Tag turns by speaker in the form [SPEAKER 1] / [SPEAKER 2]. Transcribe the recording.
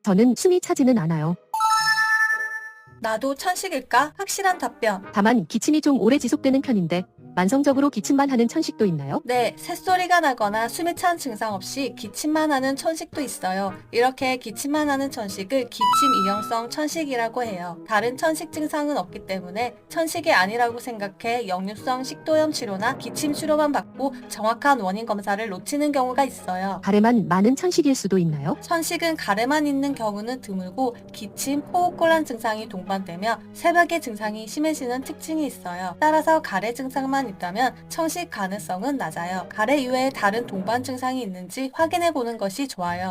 [SPEAKER 1] 저는 숨이 차지는 않아요.
[SPEAKER 2] 나도 천식일까? 확실한 답변.
[SPEAKER 1] 다만 기침이 좀 오래 지속되는 편인데 만성적으로 기침만 하는 천식도 있나요?
[SPEAKER 2] 네, 새소리가 나거나 숨이 찬 증상 없이 기침만 하는 천식도 있어요. 이렇게 기침만 하는 천식을 기침 이형성 천식이라고 해요. 다른 천식 증상은 없기 때문에 천식이 아니라고 생각해 역류성 식도염 치료나 기침 치료만 받고 정확한 원인 검사를 놓치는 경우가 있어요.
[SPEAKER 1] 가래만 많은 천식일 수도 있나요?
[SPEAKER 2] 천식은 가래만 있는 경우는 드물고 기침, 호흡곤란 증상이 동반되며 새벽에 증상이 심해지는 특징이 있어요. 따라서 가래 증상만 있다면 천식 가능성은 낮아요. 가래 이외에 다른 동반 증상이 있는지 확인해 보는 것이 좋아요.